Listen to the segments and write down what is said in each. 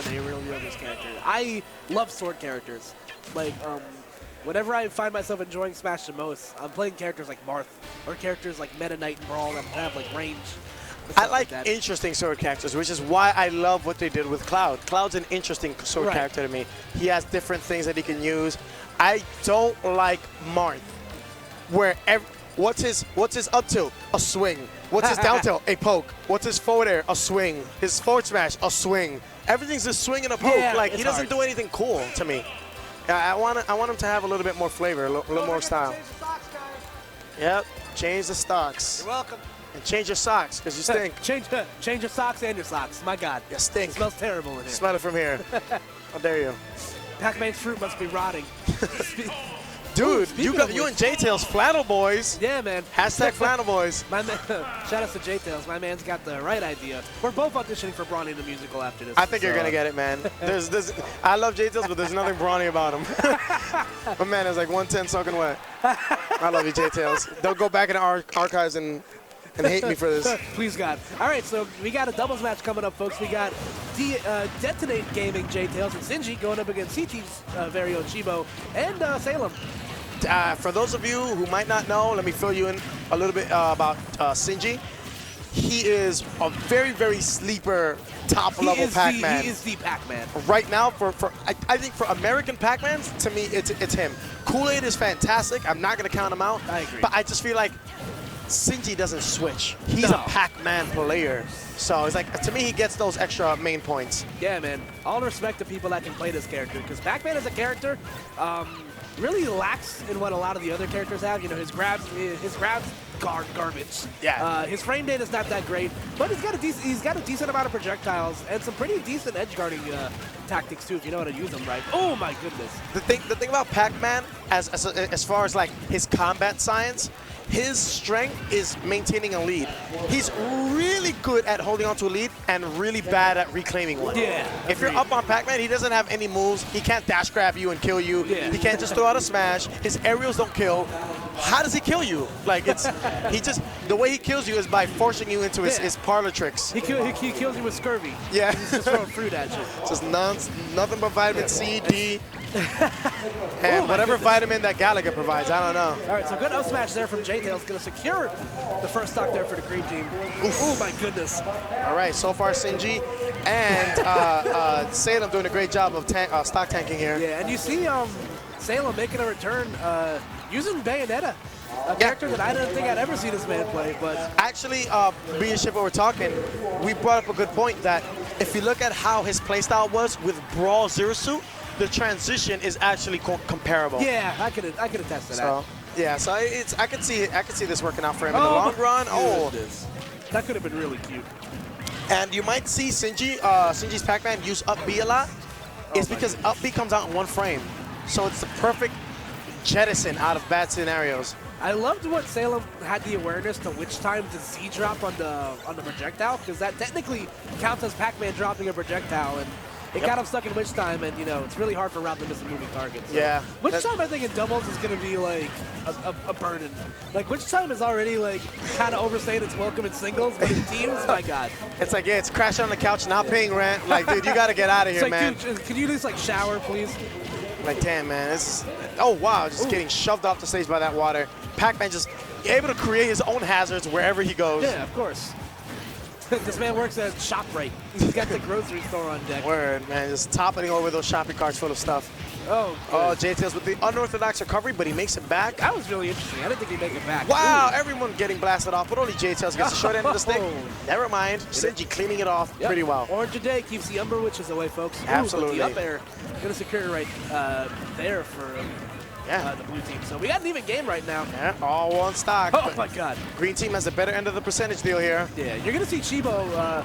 when they really love this character. I love sword characters. Like, whenever I find myself enjoying Smash the most, I'm playing characters like Marth or characters like Meta Knight and Brawl that have like range. I like interesting sword characters, which is why I love what they did with Cloud. Cloud's an interesting sword character to me. He has different things that he can use. I don't like Marth, where what's his up tilt? A swing. What's his down tilt? A poke. What's his forward air? A swing. His forward smash? A swing. Everything's a swing and a poke. Yeah, like he doesn't do anything cool to me. I want him to have a little bit more flavor, a little more style. Yep, change the stocks. You're welcome. And change your socks, because you stink. Change your socks and your socks. My God. You stink. It smells terrible in here. Smell it from here. How dare you. Pac-Man's fruit must be rotting. Dude, you and Jtails flannel boys. Yeah, man. Hashtag flannel boys. My man, shout out to Jtails. My man's got the right idea. We're both auditioning for Brawny the Musical after this. I think you're going to get it, man. I love Jtails, but there's nothing brawny about him. My man is like 110 soaking wet. I love you, Jtails. Don't go back in the archives and hate me for this. Please, God. All right, so we got a doubles match coming up, folks. We got Detonate Gaming, Jtails, and Sinji going up against CT's very own Chibo and Salem. For those of you who might not know, let me fill you in a little bit about Sinji. He is a very, very sleeper top-level Pac-Man. He is the Pac-Man. Right now, I think for American Pac-Mans, to me, it's him. Kool-Aid is fantastic. I'm not going to count him out. I agree. But I just feel like Sinji doesn't switch. He's a Pac-Man player. So it's like, to me, he gets those extra main points. Yeah, man. All respect to people that can play this character, because Pac-Man as a character really lacks in what a lot of the other characters have. You know, his grabs garbage. Yeah. His frame data is not that great, but he's got a decent amount of projectiles and some pretty decent edge guarding tactics too, if you know how to use them right. Oh my goodness. The thing about Pac-Man, as far as like his combat science, his strength is maintaining a lead. He's really good at holding on to a lead and really bad at reclaiming one. Yeah. If you're up on Pac-Man, he doesn't have any moves. He can't dash grab you and kill you. Yeah. He can't just throw out a smash. His aerials don't kill. How does he kill you? Like the way he kills you is by forcing you into his parlor tricks. He kills you with scurvy. Yeah. He's just throwing fruit at you. Just nothing but vitamin C, D, and whatever vitamin that Gallagher provides. I don't know. All right, so good up smash there from Jtails, going to secure the first stock there for the green team. Oh my goodness. All right, so far Sinji and Salem doing a great job of stock tanking here. Yeah, and you see Salem making a return using Bayonetta, a character that I didn't think I'd ever see this man play. But actually, me and Chibo were talking, we brought up a good point that if you look at how his playstyle was with Brawl Zero Suit, the transition is actually comparable. Yeah, I could attest to that. Yeah, so I could see this working out for him in the long run. That could have been really cute. And you might see Sinji's Pac-Man use up B a lot. It's because up B comes out in one frame, so it's the perfect jettison out of bad scenarios. I loved what Salem had the awareness to which time to Z drop on the projectile, because that technically counts as Pac-Man dropping a projectile, and it got him stuck in Witch Time, and you know it's really hard for Rob to miss a moving target. So yeah. Witch Time, I think in doubles is going to be like a burden. Like Witch Time is already like kind of overstaying its welcome in singles, but in teams, my God. It's like it's crashing on the couch, not paying rent. Like, dude, you got to get out of here, like, man. Dude, can you just like shower, please? Like, damn, man. Oh wow, just getting shoved off the stage by that water. Pac-Man just able to create his own hazards wherever he goes. Yeah, of course. This man works at ShopRite. He's got the grocery store on deck. Word, man. Just toppling over those shopping carts full of stuff. Oh, Jtails with the unorthodox recovery, but he makes it back. That was really interesting. I didn't think he'd make it back. Wow, everyone getting blasted off, but only Jtails gets the short end of the stick. Never mind. Sinji cleaning it off pretty well. Orange a day keeps the Umbra Witches away, folks. Absolutely. The up air going to secure right there for the blue team. So we got an even game right now. Yeah, all one stock. Oh, my God. Green team has the better end of the percentage deal here. Yeah, you're going to see Chibo,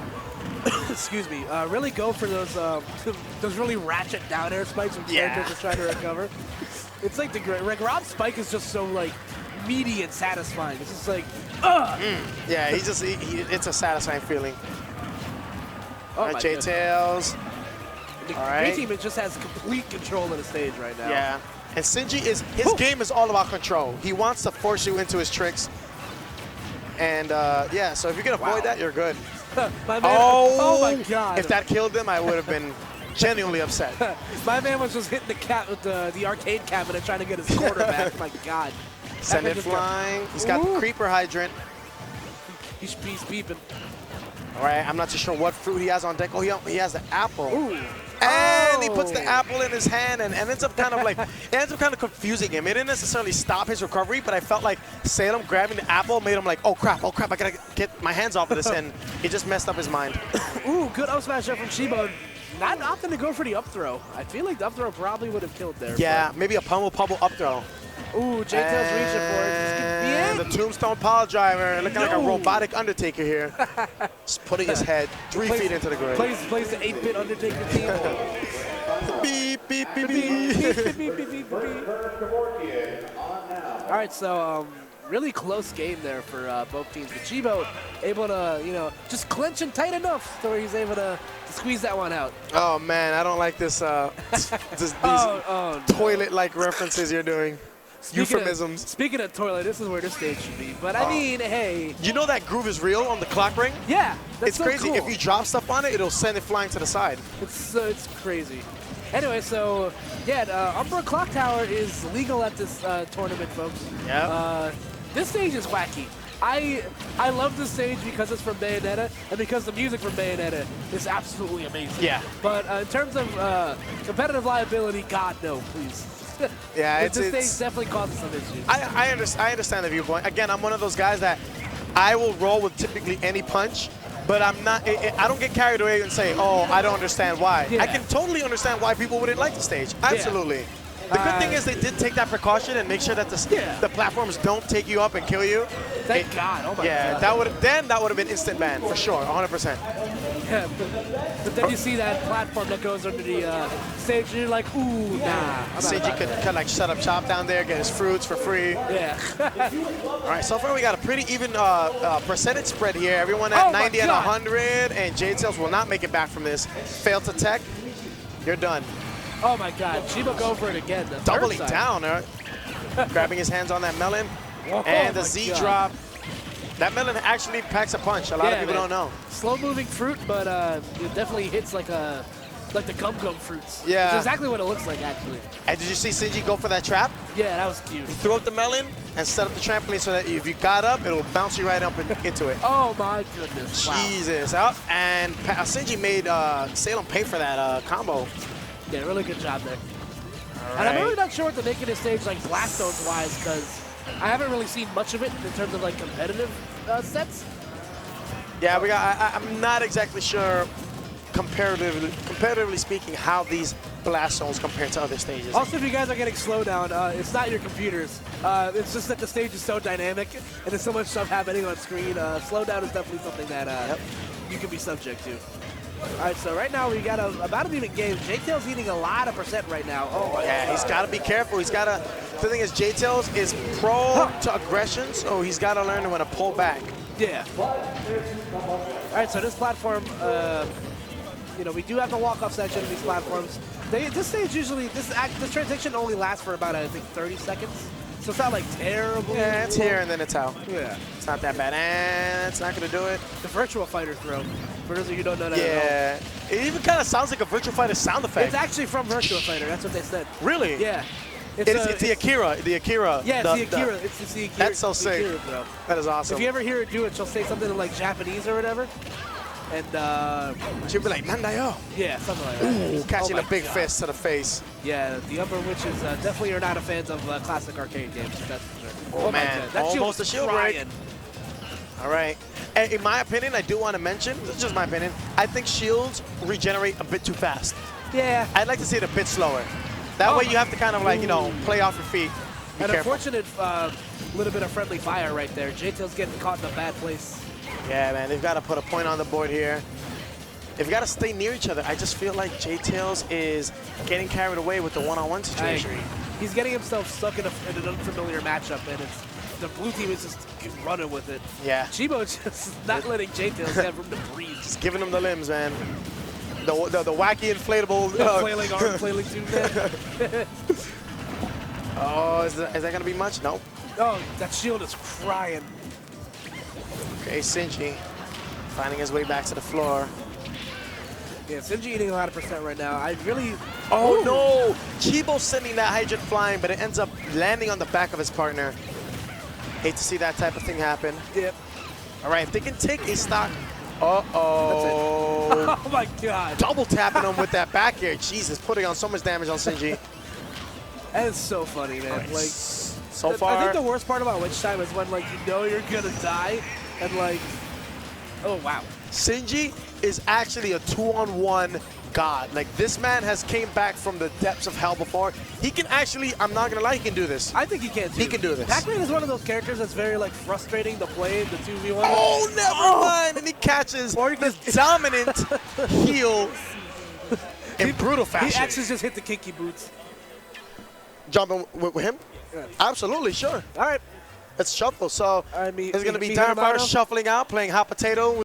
excuse me, really go for those really ratchet down air spikes when characters are trying to recover. It's like Rob's spike is just so like meaty and satisfying. It's just like, ugh. Yeah, it's a satisfying feeling. Oh, all right, Jtails. The green team just has complete control of the stage right now. Yeah. And Sinji his game is all about control. He wants to force you into his tricks. And yeah, so if you can avoid that, you're good. My man, oh my God. If that killed him, I would have been genuinely upset. My man was just hitting the arcade cabinet trying to get his quarter back. My God. Send it flying. He's got the creeper hydrant. He's peeping. All right, I'm not too sure what fruit he has on deck. Oh, he has the apple. Ooh. And he puts the apple in his hand and ends up kind of confusing him. It didn't necessarily stop his recovery, but I felt like Salem grabbing the apple made him like, oh crap, I gotta get my hands off of this, and it just messed up his mind. Ooh, good up smash there from Chibo. Not opting to go for the up throw. I feel like the up throw probably would have killed there. Yeah, maybe a pummel up throw. Ooh, Jtails reaching for it. This could be it. The tombstone pile driver, looking like a robotic Undertaker here. Just putting his head 3 feet into the grave. Plays the 8-bit Undertaker theme. Beep, beep, beep, beep, beep, beep, beep. All right, so really close game there for both teams. But Chibo able to, just clinch and tight enough to where he's able to squeeze that one out. Oh man, I don't like this. These toilet-like references you're doing. Euphemisms. Speaking of toilet, this is where this stage should be. But I mean, hey. You know that groove is real on the clock ring? Yeah, that's it's crazy. Cool. If you drop stuff on it, it'll send it flying to the side. It's crazy. Anyway, so yeah, Umbra Clock Tower is legal at this tournament, folks. Yeah. This stage is wacky. I love this stage because it's from Bayonetta and because the music from Bayonetta is absolutely amazing. Yeah. But in terms of competitive liability, God no, please. Yeah, this stage definitely causes some issues. I understand the viewpoint. Again, I'm one of those guys that I will roll with typically any punch, but I'm not. I don't get carried away and say, oh, I don't understand why. Yeah. I can totally understand why people wouldn't like the stage. Absolutely. Yeah. The good thing is they did take that precaution and make sure that the platforms don't take you up and kill you. Thank God. Oh my God. Yeah, that would have been instant ban for sure, 100%. Yeah, but then you see that platform that goes under the stage, and you're like, ooh, nah. Sinji could like shut up shop down there, get his fruits for free. Yeah. All right, so far we got a pretty even percentage spread here. Everyone at 90 and 100, and Jtails will not make it back from this. Failed to tech. You're done. Oh my God, Chibo go for it again. Doubling down, grabbing his hands on that melon. Whoa, and the Z drop. That melon actually packs a punch. A lot of people don't know. Slow moving fruit, but it definitely hits like the gum fruits. Yeah. It's exactly what it looks like, actually. And did you see Sinji go for that trap? Yeah, that was cute. He threw up the melon and set up the trampoline so that if you got up, it'll bounce you right up into it. Oh my goodness. Jesus. Wow. And Sinji made Salem pay for that combo. Yeah, really good job there. Right. And I'm really not sure what to make of this stage, like Blastones-wise, because I haven't really seen much of it in terms of like competitive sets. Yeah, I'm not exactly sure, comparatively speaking, how these Blastones compare to other stages. Also, if you guys are getting slowdown, it's not your computers. It's just that the stage is so dynamic and there's so much stuff happening on screen. Slowdown is definitely something that you can be subject to. All right, so right now we got about an even game. Jtails eating a lot of percent right now. Oh my God. He's got to be careful. He's got to. The thing is, Jtails is pro to aggression, so he's got to learn when to pull back. Yeah. All right, so this platform, we do have the walk-off section of these platforms. This stage usually, this transition only lasts for about, I think, 30 seconds. So it's not like terrible. Yeah, it's here and then it's out. Yeah. It's not that bad. And it's not going to do it. The Virtua Fighter throw. For those of you who don't know that at all. It even kind of sounds like a Virtua Fighter sound effect. It's actually from Virtua Fighter. That's what they said. Really? Yeah. It's the Akira. The Akira. Yeah, it's the Akira. It's the Akira. That's so sick. Akira, that is awesome. If you ever hear her do it, she'll say something in like Japanese or whatever. And she'll be like, Nandayo. Yeah, something like that. Ooh, catching a big fist to the face. Yeah, the Umbra Witches definitely are not a fans of classic arcade games. That's for sure. Oh man, that's almost a shield break. All right. And in my opinion, I do want to mention, this is just my opinion, I think shields regenerate a bit too fast. Yeah. I'd like to see it a bit slower. That way you have to kind of like, play off your feet. An unfortunate little bit of friendly fire right there. Jtails getting caught in a bad place. Yeah, man, they've got to put a point on the board here. They've got to stay near each other. I just feel like Jtails is getting carried away with the one-on-one situation. I agree. He's getting himself stuck in an unfamiliar matchup, and the blue team is just running with it. Yeah. Chibo just not letting Jtails have room to breathe. Just giving him the limbs, man. The wacky inflatable. Flailing arm, flailing tube man. Oh, is that going to be much? No. Oh, that shield is crying. Okay, Sinji finding his way back to the floor. Yeah, Sinji eating a lot of percent right now. I really... Oh, no! Chibo sending that Hydrant flying, but it ends up landing on the back of his partner. Hate to see that type of thing happen. Yep. All right, if they can take a stock... Uh-oh. Oh, my God. Double tapping him with that back air. Jesus, putting on so much damage on Sinji. That is so funny, man. Right. Like, so far... I think the worst part about Witch Time is when, like, you know you're going to die, and, like... Oh, wow. Sinji is actually a 2-on-1 god. Like, this man has came back from the depths of hell before. He can actually, I'm not going to lie, he can do this. I think he can, too. He can do this. Pac-Man is one of those characters that's very, like, frustrating to play the 2v1. Oh, never mind. And he catches this dominant heel in brutal fashion. He actually just hit the kinky boots. Jumping with him? Yeah. Absolutely, sure. All right. Let's shuffle. So I mean, it's going to be Darren shuffling out, playing hot potato.